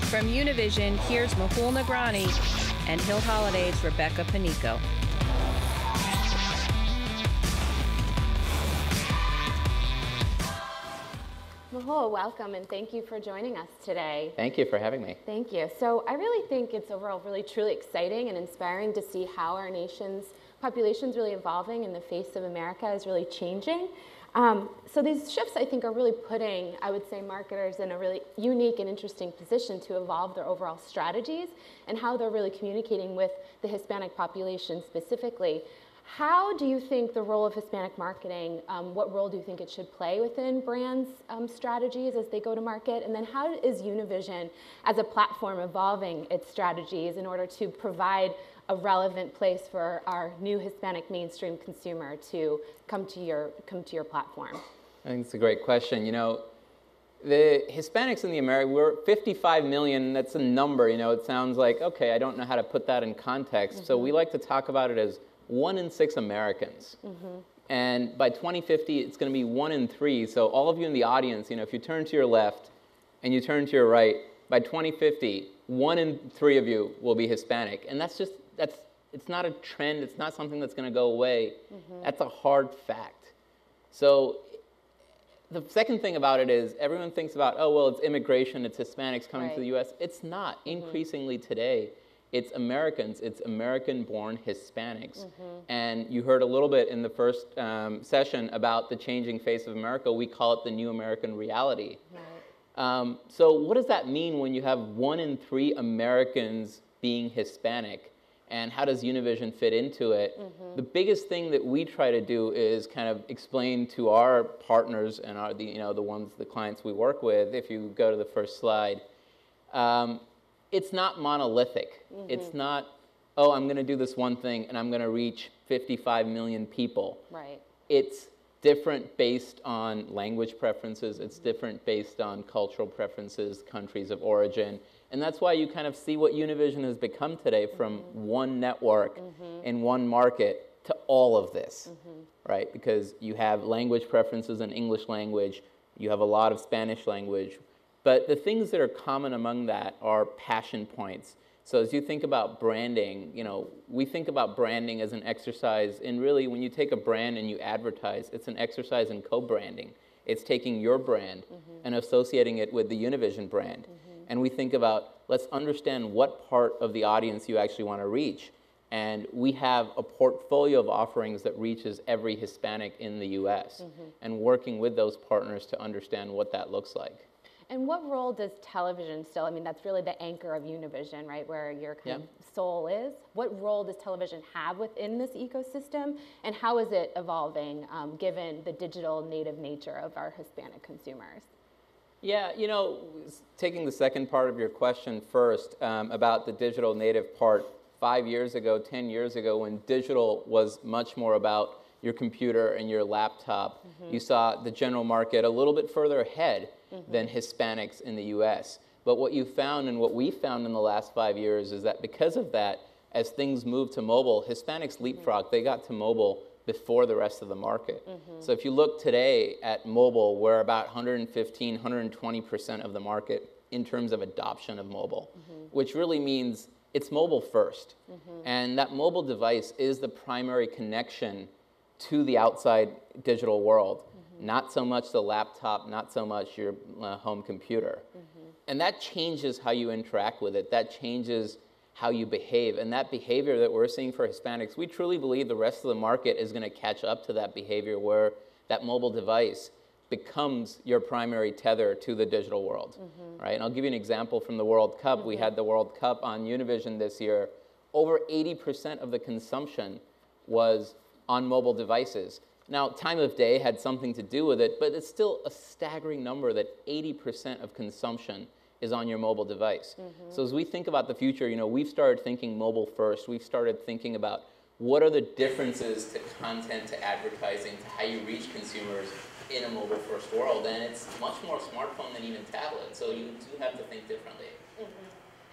From Univision, here's Mahul Nagrani and Hill Holliday's Rebecca Panico. Mahul, welcome, and thank you for joining us today. Thank you for having me. Thank you. So I really think it's overall really truly exciting and inspiring to see how our nation's population is really evolving and the face of America is really changing. So these shifts, I think, are really putting, I would say, marketers in a really unique and interesting position to evolve their overall strategies and how they're really communicating with the Hispanic population specifically. How do you think the role of Hispanic marketing, what role do you think it should play within brands' strategies as they go to market? And then how is Univision as a platform evolving its strategies in order to provide a relevant place for our new Hispanic mainstream consumer to come to your platform? I think it's a great question. You know, the Hispanics in the America, we're 55 million, that's a number, you know, it sounds like, okay, I don't know how to put that in context. So we like to talk about it as 1 in 6 Americans. And by 2050, it's going to be 1 in 3. So all of you in the audience, you know, if you turn to your left and you turn to your right, by 2050, 1 in 3 of you will be Hispanic. And that's just, it's not a trend. It's not something that's going to go away. That's a hard fact. So the second thing about it is everyone thinks about, oh, well, it's immigration, it's Hispanics coming to the U.S. It's not. Increasingly today, it's Americans, it's American-born Hispanics. And you heard a little bit in the first session about the changing face of America. We call it the new American reality. So what does that mean when you have 1 in 3 Americans being Hispanic? And how does Univision fit into it? The biggest thing that we try to do is kind of explain to our partners and the clients we work with, if you go to the first slide, it's not monolithic. It's not, oh, I'm going to do this one thing and I'm going to reach 55 million people. It's different based on language preferences. It's different based on cultural preferences, countries of origin. And that's why you kind of see what Univision has become today, from one network in one market to all of this, right? Because you have language preferences in English language. You have a lot of Spanish language. But the things that are common among that are passion points. So as you think about branding, you know, we think about branding as an exercise in really, when you take a brand and you advertise, it's an exercise in co-branding. It's taking your brand and associating it with the Univision brand. And we think about, let's understand what part of the audience you actually want to reach. And we have a portfolio of offerings that reaches every Hispanic in the US, and working with those partners to understand what that looks like. And what role does television still, I mean, that's really the anchor of Univision, right, where your kind of soul is. What role does television have within this ecosystem, and how is it evolving given the digital native nature of our Hispanic consumers? Yeah, you know, taking the second part of your question first, about the digital native part, 5 years ago, 10 years ago, when digital was much more about your computer and your laptop, you saw the general market a little bit further ahead than Hispanics in the US. But what you found, and what we found in the last 5 years, is that because of that, as things moved to mobile, Hispanics leapfrogged. They got to mobile before the rest of the market. So if you look today at mobile, we're about 115, 120% of the market in terms of adoption of mobile, which really means it's mobile first. And that mobile device is the primary connection to the outside digital world, not so much the laptop, not so much your home computer. And that changes how you interact with it. That changes how you behave. And that behavior that we're seeing for Hispanics, we truly believe the rest of the market is going to catch up to that behavior, where that mobile device becomes your primary tether to the digital world, right? And I'll give you an example from the World Cup. We had the World Cup on Univision this year. Over 80% of the consumption was on mobile devices. Now, time of day had something to do with it, but it's still a staggering number that 80% of consumption is on your mobile device. So as we think about the future, you know, we've started thinking mobile first. We've started thinking about what are the differences to content, to advertising, to how you reach consumers in a mobile first world. And it's much more smartphone than even tablet. So you do have to think differently.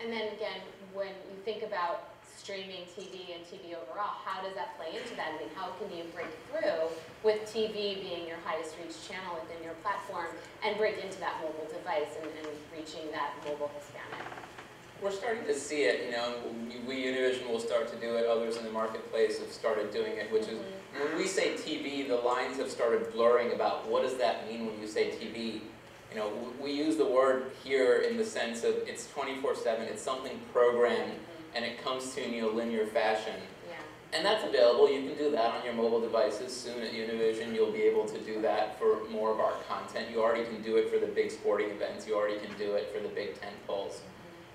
And then again, when you think about streaming TV and TV overall, how does that play into that? I mean, how can you break through with TV being your highest reach channel within your platform and break into that mobile device and reaching that mobile Hispanic? We're starting to see it, we Univision will start to do it, others in the marketplace have started doing it, which is, when we say TV, the lines have started blurring about what does that mean when you say TV. We use the word here in the sense of it's 24/7, it's something programmed, and it comes to you in a linear fashion. Yeah. And that's available, you can do that on your mobile devices. Soon at Univision, you'll be able to do that for more of our content. You already can do it for the big sporting events, you already can do it for the big tent poles.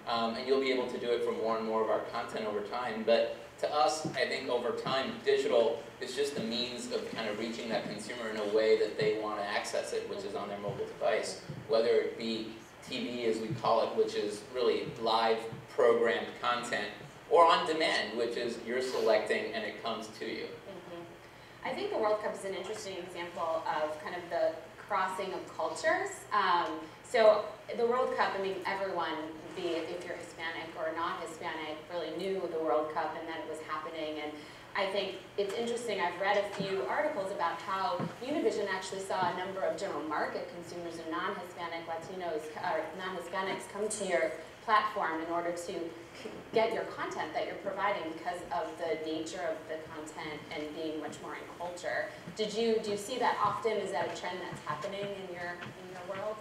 And you'll be able to do it for more and more of our content over time. But to us, I think over time, digital is just a means of kind of reaching that consumer in a way that they want to access it, which is on their mobile device. Whether it be TV, as we call it, which is really live programmed content, or on demand, which is you're selecting and it comes to you. I think the World Cup is an interesting example of kind of the crossing of cultures. So the World Cup, I mean, everyone, be it if you're Hispanic or not Hispanic, really knew the World Cup and that it was happening. And I think it's interesting, I've read a few articles about how Univision actually saw a number of general market consumers and non-Hispanic Latinos, or non-Hispanics come to your platform in order to get your content that you're providing because of the nature of the content and being much more in culture. Do you see that often? Is that a trend that's happening in your world?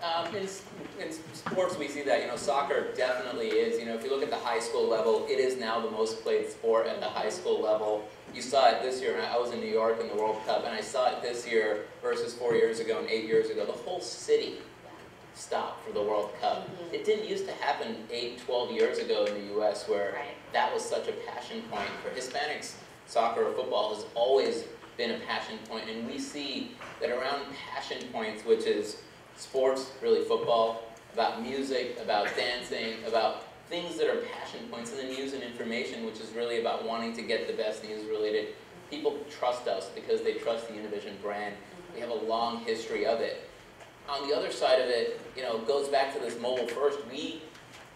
In sports, we see that. Soccer definitely is. If you look at the high school level, it is now the most played sport at the high school level. You saw it this year, and I was in New York in the World Cup, and I saw it this year versus 4 years ago and 8 years ago. The whole city stopped for the World Cup. It didn't used to happen 8, 12 years ago in the U.S. where that was such a passion point. For Hispanics, soccer or football has always been a passion point, and we see that around passion points, which is sports, really football, about music, about dancing, about things that are passion points, and then news and information, which is really about wanting to get the best news related. People trust us because they trust the Univision brand. We have a long history of it. On the other side of it, it goes back to this mobile first. We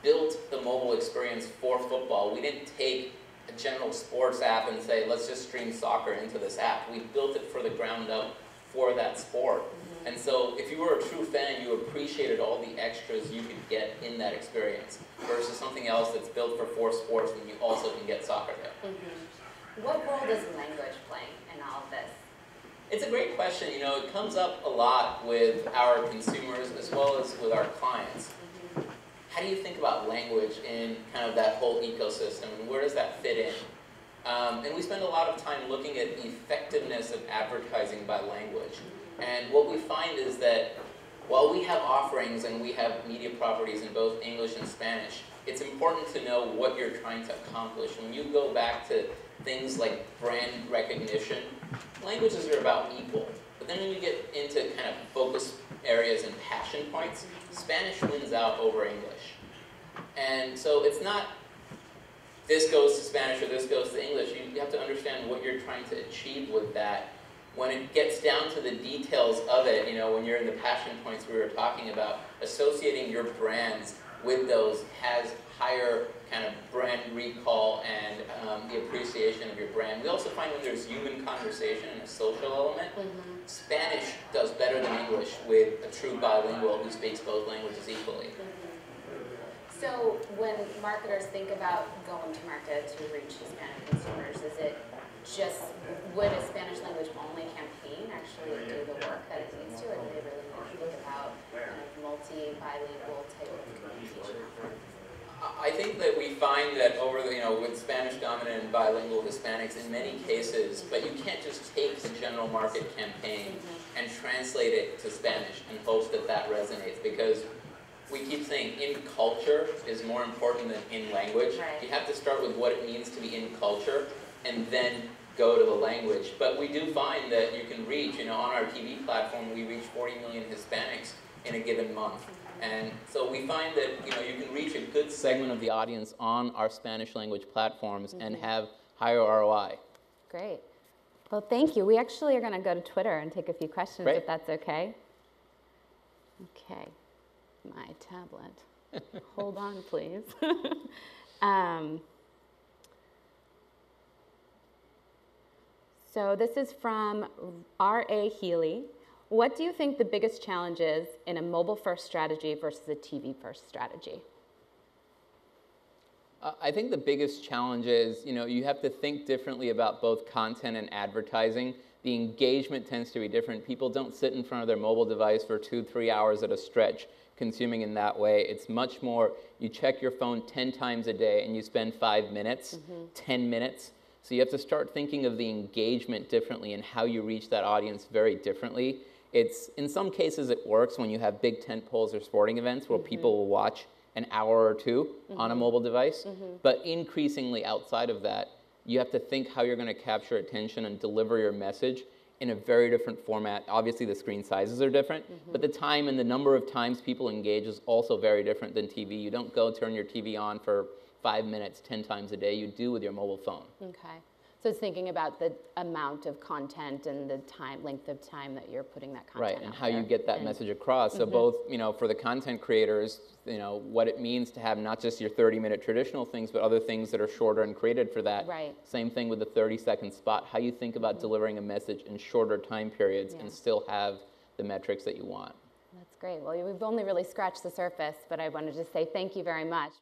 built the mobile experience for football. We didn't take a general sports app and say, let's just stream soccer into this app. We built it for the ground up for that sport. And so if you were a true fan, you appreciated all the extras you could get in that experience versus something else that's built for sports and you also can get soccer there. What role does language play in all of this? It's a great question. It comes up a lot with our consumers as well as with our clients. How do you think about language in kind of that whole ecosystem, and where does that fit in? And we spend a lot of time looking at the effectiveness of advertising by language. And what we find is that while we have offerings and we have media properties in both English and Spanish, it's important to know what you're trying to accomplish. When you go back to things like brand recognition, languages are about equal. But then when you get into kind of focus areas and passion points, Spanish wins out over English. And so it's not this goes to Spanish or this goes to English. You have to understand what you're trying to achieve with that. When it gets down to the details of it, when you're in the passion points we were talking about, associating your brands with those has higher kind of brand recall and the appreciation of your brand. We also find when there's human conversation and a social element, Spanish does better than English with a true bilingual who speaks both languages equally. So when marketers think about going to market to reach Hispanic consumers, is it just, would a Spanish language only campaign actually do the work that it needs to, or do they really want to think about kind of multi-bilingual type of communication efforts? I think that we find that over the, with Spanish dominant and bilingual Hispanics in many cases, but you can't just take the general market campaign and translate it to Spanish and hope that that resonates, because we keep saying in culture is more important than in language. You have to start with what it means to be in culture and then go to the language. But we do find that you can reach, on our TV platform, we reach 40 million Hispanics in a given month. And so we find that, you can reach a good segment of the audience on our Spanish language platforms and have higher ROI. Great. Well, thank you. We actually are going to go to Twitter and take a few questions, if that's okay. Okay. My tablet. Hold on, please. So this is from R.A. Healy. What do you think the biggest challenge is in a mobile-first strategy versus a TV-first strategy? I think the biggest challenge is, you have to think differently about both content and advertising. The engagement tends to be different. People don't sit in front of their mobile device for 2-3 hours at a stretch consuming in that way. It's much more, you check your phone 10 times a day and you spend 5 minutes, 10 minutes. So you have to start thinking of the engagement differently and how you reach that audience very differently. In some cases it works when you have big tent poles or sporting events where people will watch an hour or two on a mobile device. But increasingly outside of that, you have to think how you're going to capture attention and deliver your message in a very different format. Obviously the screen sizes are different, but the time and the number of times people engage is also very different than TV. You don't go turn your TV on for 5 minutes 10 times a day. You do with your mobile phone. Okay. So it's thinking about the amount of content and the length of time that you're putting that content Right, and out how there. you get that message across. So both, for the content creators, what it means to have not just your 30-minute traditional things, but other things that are shorter and created for that. Right. Same thing with the 30-second spot, how you think about delivering a message in shorter time periods and still have the metrics that you want. That's great. Well, we've only really scratched the surface, but I wanted to say thank you very much.